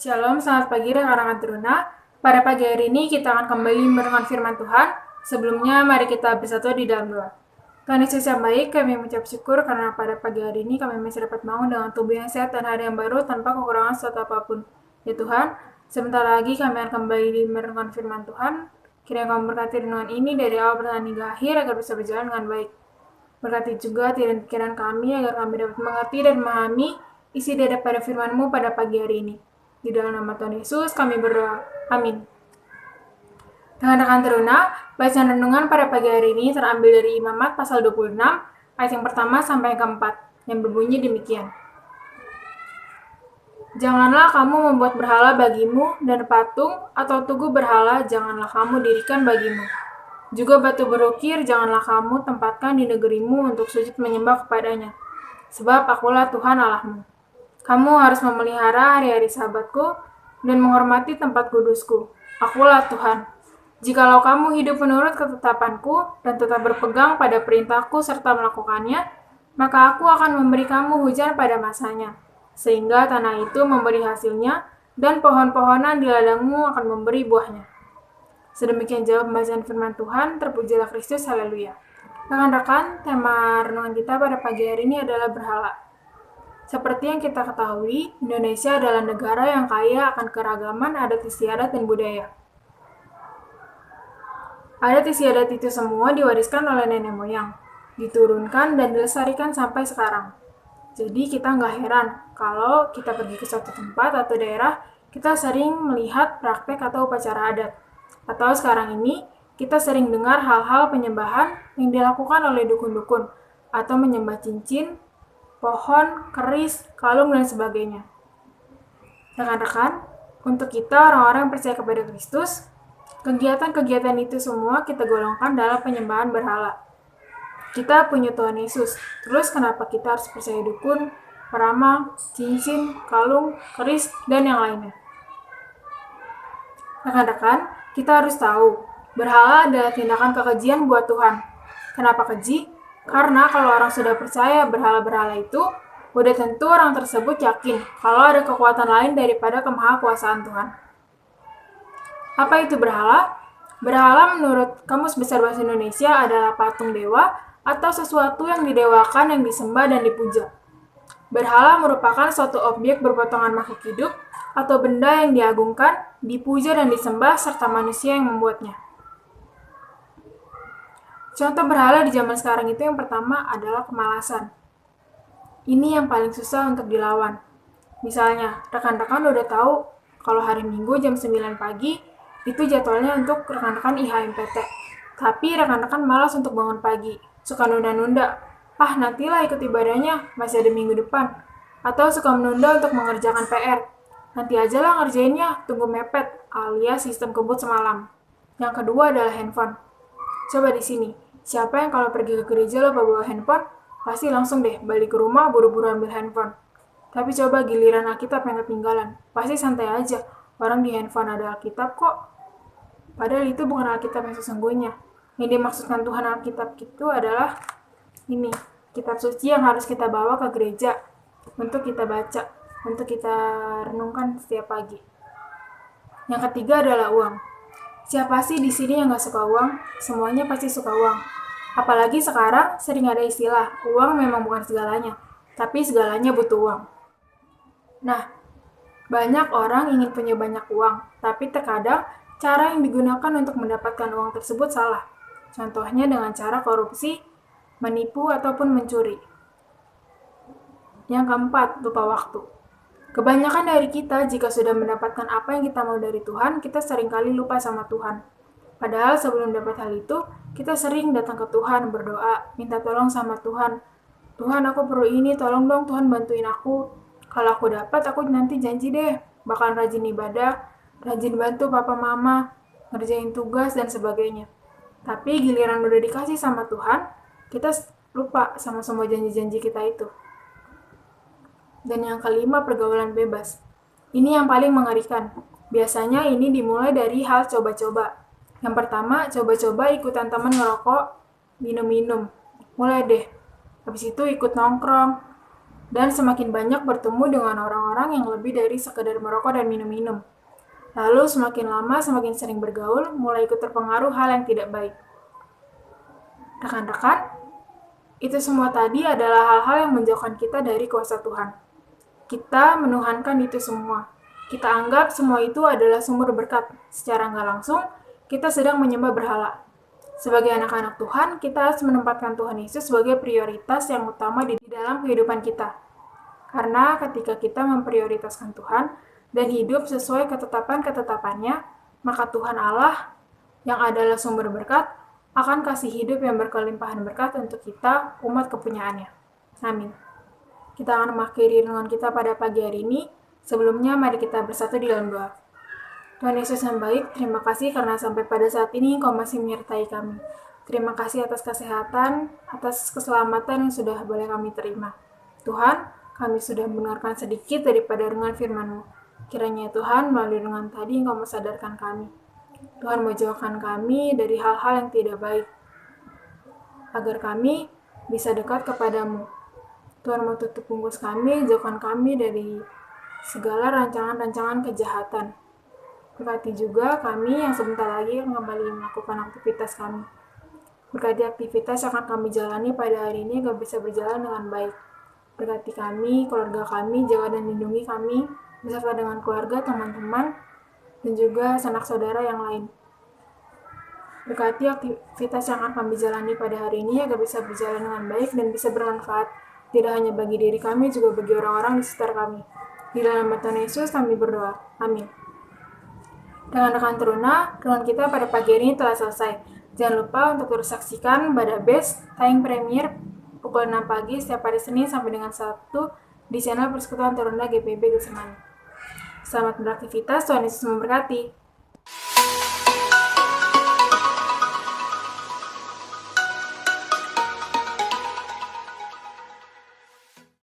Shalom, selamat pagi rekan-rekan Teruna. Pada pagi hari ini kita akan kembali merenungkan firman Tuhan. Sebelumnya, mari kita bersatu di dalam doa. Tuhan Yesus yang baik, kami mengucap syukur karena pada pagi hari ini kami masih dapat bangun dengan tubuh yang sehat dan hari yang baru tanpa kekurangan suatu apapun. Ya Tuhan, sebentar lagi kami akan kembali merenungkan firman Tuhan. Kiranya kamu berkati renungan ini dari awal pertengahan hingga akhir agar bisa berjalan dengan baik. Berkati juga hati dan pikiran kami agar kami dapat mengerti dan memahami isi daripada firman-Mu pada pagi hari ini. Di dalam nama Tuhan Yesus kami berdoa. Amin. Rekan-rekan Teruna, bacaan renungan pada pagi hari ini terambil dari Imamat pasal 26, ayat yang pertama sampai yang keempat, yang berbunyi demikian. Janganlah kamu membuat berhala bagimu, dan patung atau tugu berhala janganlah kamu dirikan bagimu. Juga batu berukir janganlah kamu tempatkan di negerimu untuk sujud menyembah kepadanya. Sebab akulah Tuhan Allahmu. Kamu harus memelihara hari-hari sabatku dan menghormati tempat kudusku. Akulah Tuhan. Jikalau kamu hidup menurut ketetapanku dan tetap berpegang pada perintahku serta melakukannya, maka aku akan memberi kamu hujan pada masanya, sehingga tanah itu memberi hasilnya dan pohon-pohonan di ladangmu akan memberi buahnya. Sedemikian jawab pembacaan firman Tuhan, terpujilah Kristus, haleluya. Rekan-rekan, tema renungan kita pada pagi hari ini adalah berhala. Seperti yang kita ketahui, Indonesia adalah negara yang kaya akan keragaman adat istiadat dan budaya. Adat istiadat itu semua diwariskan oleh nenek moyang, diturunkan dan dilestarikan sampai sekarang. Jadi kita nggak heran kalau kita pergi ke suatu tempat atau daerah, kita sering melihat praktek atau upacara adat. Atau sekarang ini, kita sering dengar hal-hal penyembahan yang dilakukan oleh dukun-dukun, atau menyembah cincin, pohon, keris, kalung, dan sebagainya. Rekan-rekan, untuk kita orang-orang yang percaya kepada Kristus, kegiatan-kegiatan itu semua kita golongkan dalam penyembahan berhala. Kita punya Tuhan Yesus, terus kenapa kita harus percaya dukun, peramal, cincin, kalung, keris, dan yang lainnya? Rekan-rekan, kita harus tahu, berhala adalah tindakan kekejian buat Tuhan. Kenapa keji? Karena kalau orang sudah percaya berhala-berhala itu, udah tentu orang tersebut yakin kalau ada kekuatan lain daripada kemahakuasaan Tuhan. Apa itu berhala? Berhala menurut Kamus Besar Bahasa Indonesia adalah patung dewa atau sesuatu yang didewakan yang disembah dan dipuja. Berhala merupakan suatu objek berpotongan makhluk hidup atau benda yang diagungkan, dipuja dan disembah serta manusia yang membuatnya. Contoh berhala di zaman sekarang itu yang pertama adalah kemalasan. Ini yang paling susah untuk dilawan. Misalnya, rekan-rekan udah tahu kalau hari Minggu jam 9 pagi itu jadwalnya untuk rekan-rekan IHMPT. Tapi rekan-rekan malas untuk bangun pagi, suka nunda-nunda. Nantilah ikut ibadahnya, masih ada minggu depan. Atau suka menunda untuk mengerjakan PR. Nanti aja lah ngerjainnya, tunggu mepet, alias sistem kebut semalam. Yang kedua adalah handphone. Coba di sini, siapa yang kalau pergi ke gereja lupa bawa handphone, pasti langsung deh balik ke rumah buru-buru ambil handphone. Tapi coba giliran Alkitab yang ketinggalan, pasti santai aja, orang di handphone ada Alkitab kok. Padahal itu bukan Alkitab yang sesungguhnya. Yang dimaksudkan Tuhan Alkitab itu adalah ini, kitab suci yang harus kita bawa ke gereja untuk kita baca, untuk kita renungkan setiap pagi. Yang ketiga adalah uang. Siapa sih di sini yang gak suka uang? Semuanya pasti suka uang. Apalagi sekarang sering ada istilah, uang memang bukan segalanya, tapi segalanya butuh uang. Nah, banyak orang ingin punya banyak uang, tapi terkadang cara yang digunakan untuk mendapatkan uang tersebut salah. Contohnya dengan cara korupsi, menipu, ataupun mencuri. Yang keempat, lupa waktu. Kebanyakan dari kita, jika sudah mendapatkan apa yang kita mau dari Tuhan, kita seringkali lupa sama Tuhan. Padahal sebelum dapat hal itu, kita sering datang ke Tuhan, berdoa, minta tolong sama Tuhan. Tuhan, aku perlu ini, tolong dong Tuhan bantuin aku. Kalau aku dapat, aku nanti janji deh, bakal rajin ibadah, rajin bantu papa mama, ngerjain tugas, dan sebagainya. Tapi giliran udah dikasih sama Tuhan, kita lupa sama semua janji-janji kita itu. Dan yang kelima, pergaulan bebas. Ini yang paling mengerikan. Biasanya ini dimulai dari hal coba-coba. Yang pertama, coba-coba ikutan teman ngerokok, minum-minum. Mulai deh. Habis itu ikut nongkrong. Dan semakin banyak bertemu dengan orang-orang yang lebih dari sekedar merokok dan minum-minum. Lalu semakin lama, semakin sering bergaul, mulai ikut terpengaruh hal yang tidak baik. Rekan-rekan, itu semua tadi adalah hal-hal yang menjauhkan kita dari kuasa Tuhan. Kita menuhankan itu semua. Kita anggap semua itu adalah sumber berkat. Secara nggak langsung, kita sedang menyembah berhala. Sebagai anak-anak Tuhan, kita harus menempatkan Tuhan Yesus sebagai prioritas yang utama di dalam kehidupan kita. Karena ketika kita memprioritaskan Tuhan dan hidup sesuai ketetapan-ketetapannya, maka Tuhan Allah yang adalah sumber berkat akan kasih hidup yang berkelimpahan berkat untuk kita, umat kepunyaannya. Amin. Kita akan mengakhiri renungan kita pada pagi hari ini. Sebelumnya, mari kita bersatu di dalam doa. Tuhan Yesus yang baik, terima kasih karena sampai pada saat ini Engkau masih menyertai kami. Terima kasih atas kesehatan, atas keselamatan yang sudah boleh kami terima. Tuhan, kami sudah mendengarkan sedikit daripada renungan firman-Mu. Kiranya Tuhan, melalui renungan tadi Engkau mensadarkan kami. Tuhan menjauhkan kami dari hal-hal yang tidak baik, agar kami bisa dekat kepadamu. Tuhan mau tutup bungkus kami, jauhkan kami dari segala rancangan-rancangan kejahatan. Berkati juga kami yang sebentar lagi akan kembali melakukan aktivitas kami. Berkati aktivitas yang akan kami jalani pada hari ini agar bisa berjalan dengan baik. Berkati kami, keluarga kami, jaga dan lindungi kami, beserta dengan keluarga, teman-teman, dan juga sanak saudara yang lain. Berkati aktivitas yang akan kami jalani pada hari ini agar bisa berjalan dengan baik dan bisa bermanfaat, tidak hanya bagi diri kami, juga bagi orang-orang di sekitar kami. Di dalam nama Tuhan Yesus kami berdoa. Amin. Rekan-rekan Teruna, renungan kita pada pagi ini telah selesai. Jangan lupa untuk terus saksikan Badabes, tayang premier pukul 6 pagi setiap hari Senin sampai dengan Sabtu di channel Persekutuan Teruna GPIB Getsemani. Selamat beraktivitas, Tuhan Yesus memberkati.